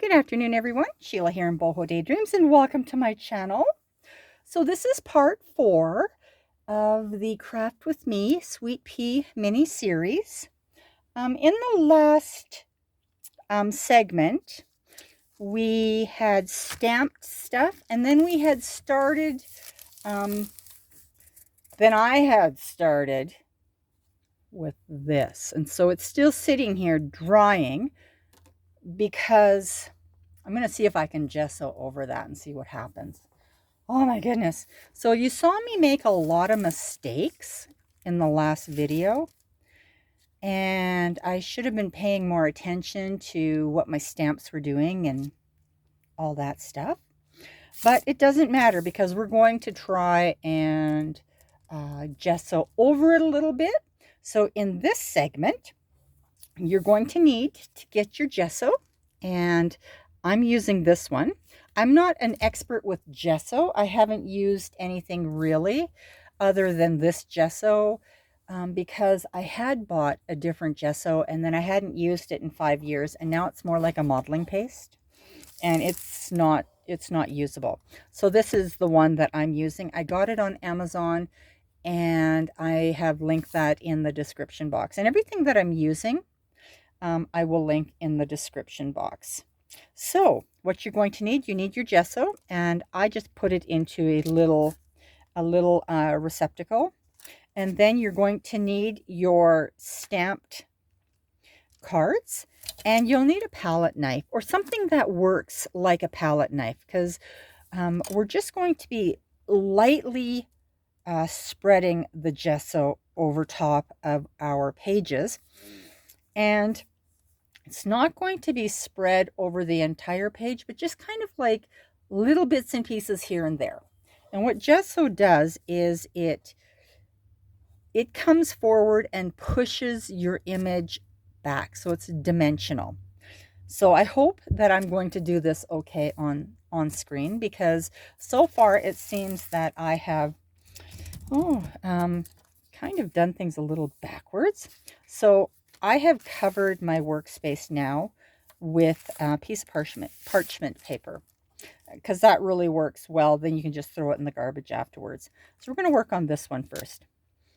Good afternoon, everyone. Sheila here in Boho Daydreams, and welcome to my channel. So this is part 4 of the Craft With Me Sweet Pea mini-series. In the last segment, we had stamped stuff, and then we had started, then I had started with this. And so it's still sitting here drying because I'm going to see if I can gesso over that and see what happens. Oh my goodness. So you saw me make a lot of mistakes in the last video, and I should have been paying more attention to what my stamps were doing and all that stuff. But it doesn't matter because we're going to try and gesso over it a little bit. So in this segment, you're going to need to get your gesso, and I'm using this one. I'm not an expert with gesso. I haven't used anything really other than this gesso because I had bought a different gesso and then I hadn't used it in 5 years, and now it's more like a modeling paste and it's not usable. So this is the one that I'm using. I got it on Amazon and I have linked that in the description box, and everything that I'm using I will link in the description box. So what you're going to need, you need your gesso, and I just put it into a little receptacle. And then you're going to need your stamped cards, and you'll need a palette knife or something that works like a palette knife, because we're just going to be lightly spreading the gesso over top of our pages, and it's not going to be spread over the entire page, but just kind of like little bits and pieces here and there. And what gesso does is it comes forward and pushes your image back, so it's dimensional. So I hope that I'm going to do this okay on screen, because so far it seems that I have kind of done things a little backwards. So I have covered my workspace now with a piece of parchment paper, because that really works well. Then you can just throw it in the garbage afterwards. So we're going to work on this one first.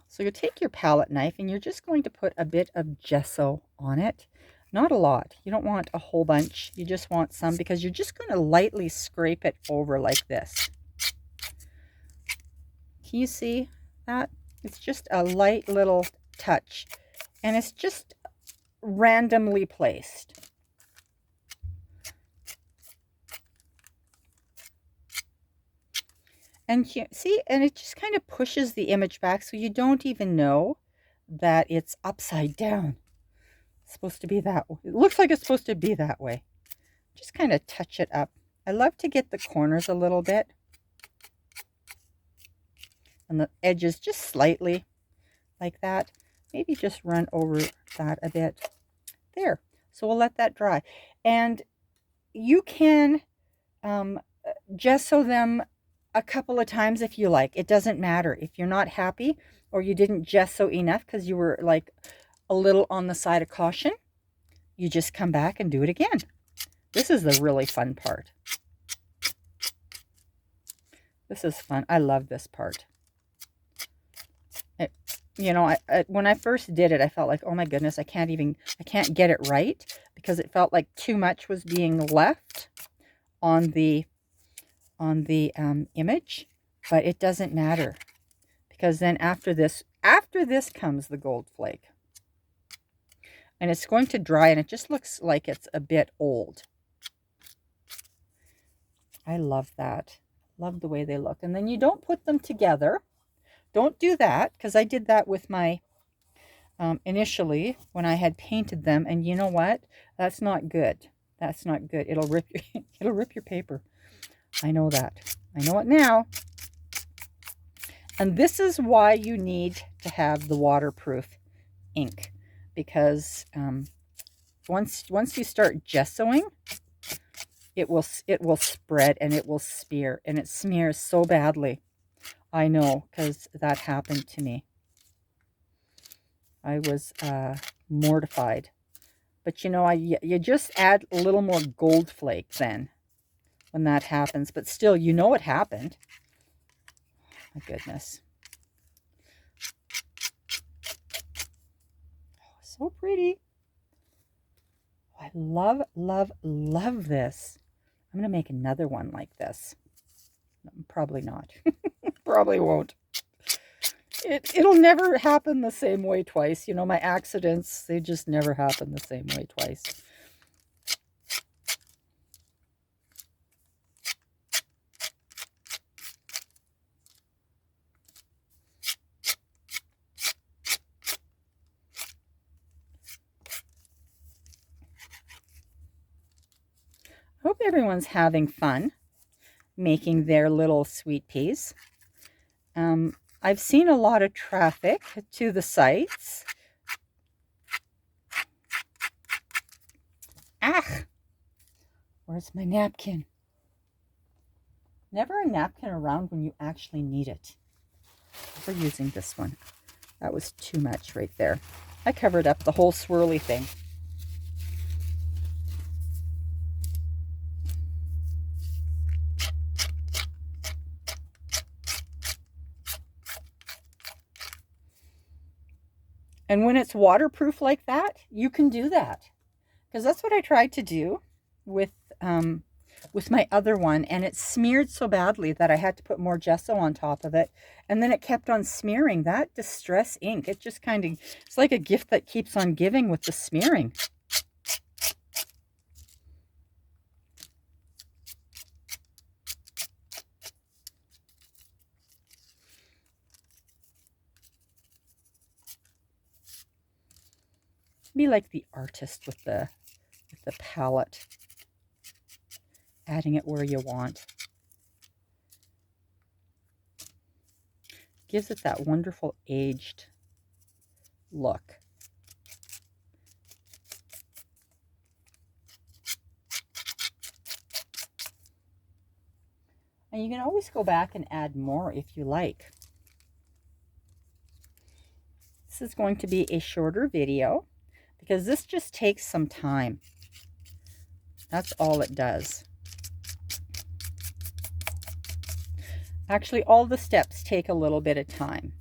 So you take your palette knife and you're just going to put a bit of gesso on it. Not a lot. You don't want a whole bunch. You just want some, because you're just going to lightly scrape it over like this. Can you see that? It's just a light little touch, and it's just randomly placed. And you see, and it just kind of pushes the image back, so you don't even know that it's upside down. It's supposed to be that way. It looks like it's supposed to be that way. Just kind of touch it up. I love to get the corners a little bit, and the edges just slightly like that. Maybe just run over that a bit. There. So we'll let that dry. And you can gesso them a couple of times if you like. It doesn't matter. If you're not happy or you didn't gesso enough because you were like a little on the side of caution, you just come back and do it again. This is the really fun part. This is fun. I love this part. You know, when I first did it, I felt like, oh my goodness, I can't get it right, because it felt like too much was being left on the image. But it doesn't matter, because then after this comes the gold flake, and it's going to dry, and it just looks like it's a bit old. I love that. Love the way they look. And then you don't put them together. Don't do that, because I did that with my, initially when I had painted them, and you know what? That's not good. That's not good. It'll rip your paper. I know that. I know it now. And this is why you need to have the waterproof ink, because once you start gessoing, it will spread and it will smear, and it smears so badly. I know, because that happened to me. I was mortified But you know, you just add a little more gold flake then when that happens. But still, you know it happened. My goodness. Oh, so pretty. I love, love, love this. I'm going to make another one like this. Probably not. Probably won't. It'll never happen the same way twice. You know, my accidents, they just never happen the same way twice. I hope everyone's having fun making their little sweet peas. I've seen a lot of traffic to the sites. Ah! Where's my napkin? Never a napkin around when you actually need it. We're using this one. That was too much right there. I covered up the whole swirly thing. And when it's waterproof like that, you can do that. Because that's what I tried to do with my other one, and it smeared so badly that I had to put more gesso on top of it, and then it kept on smearing. That distress ink, it just kind of, it's like a gift that keeps on giving with the smearing. Be like the artist with the palette, adding it where you want. Gives it that wonderful aged look. And you can always go back and add more if you like. This is going to be a shorter video because this just takes some time. That's all it does. Actually, all the steps take a little bit of time.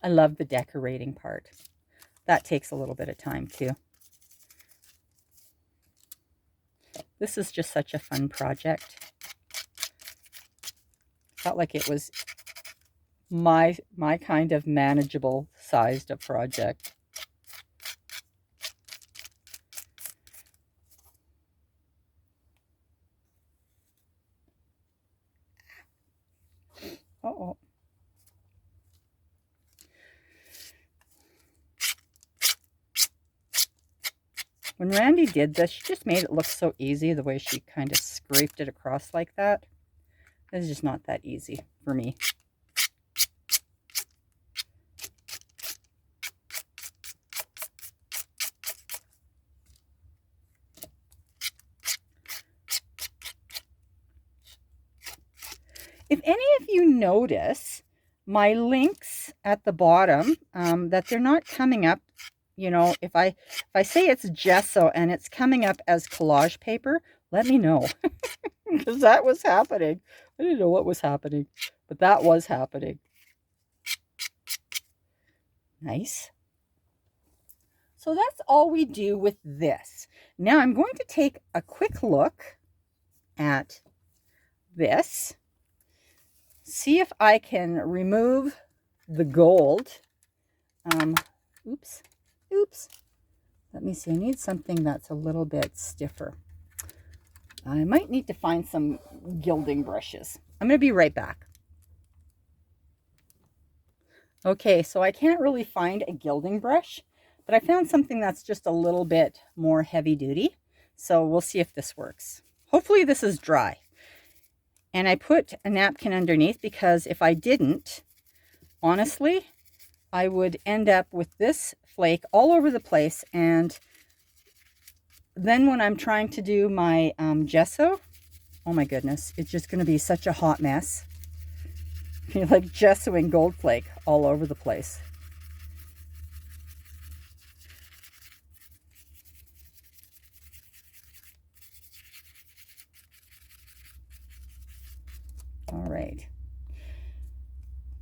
I love the decorating part. That takes a little bit of time too. This is just such a fun project. Felt like it was my kind of manageable sized a project. Uh-oh. When Randi did this, she just made it look so easy, the way she kind of scraped it across like that. It's just not that easy for me. If any of you notice my links at the bottom, that they're not coming up, you know, if I say it's gesso and it's coming up as collage paper, let me know. Because that was happening. I didn't know what was happening, but that was happening. Nice. So that's all we do with this. Now I'm going to take a quick look at this. See if I can remove the gold. Oops. Let me see. I need something that's a little bit stiffer. I might need to find some gilding brushes. I'm going to be right back. Okay, so I can't really find a gilding brush, but I found something that's just a little bit more heavy duty. So we'll see if this works. Hopefully this is dry. And I put a napkin underneath because if I didn't, honestly, I would end up with this flake all over the place. And then when I'm trying to do my gesso, Oh my goodness, it's just going to be such a hot mess. You're like gesso and gold flake all over the place. All right.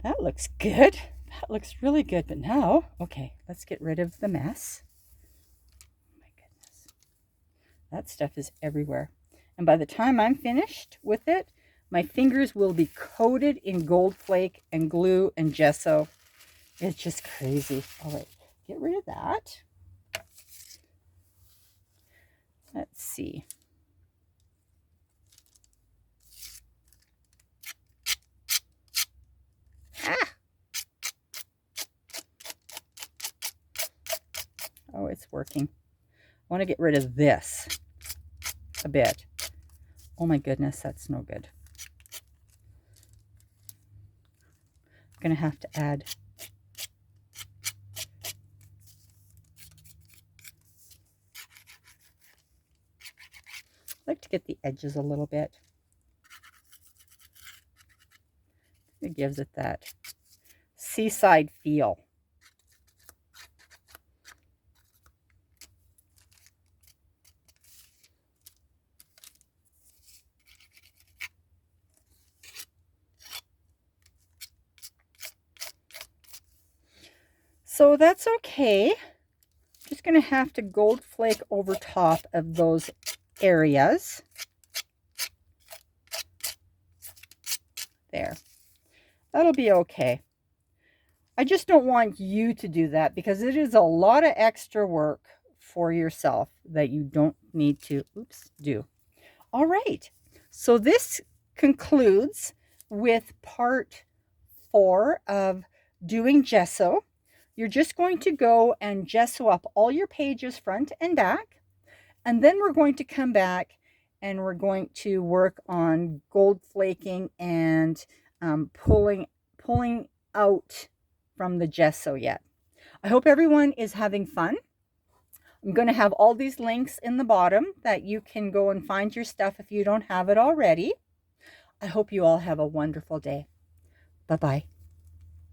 That looks good. That looks really good. But now, okay, let's get rid of the mess. Oh my goodness. That stuff is everywhere. And by the time I'm finished with it, my fingers will be coated in gold flake and glue and gesso. It's just crazy. All right, get rid of that. Let's see. Ah! Oh, it's working. I want to get rid of this a bit. Oh my goodness, that's no good. I'm going to have to add I like to get the edges a little bit. It gives it that seaside feel. So that's okay. Just going to have to gold flake over top of those areas. There. That'll be okay. I just don't want you to do that because it is a lot of extra work for yourself that you don't need to, do. All right. So this concludes with part 4 of doing gesso. You're just going to go and gesso up all your pages front and back. And then we're going to come back and we're going to work on gold flaking and pulling out from the gesso yet. I hope everyone is having fun. I'm going to have all these links in the bottom that you can go and find your stuff if you don't have it already. I hope you all have a wonderful day. Bye-bye.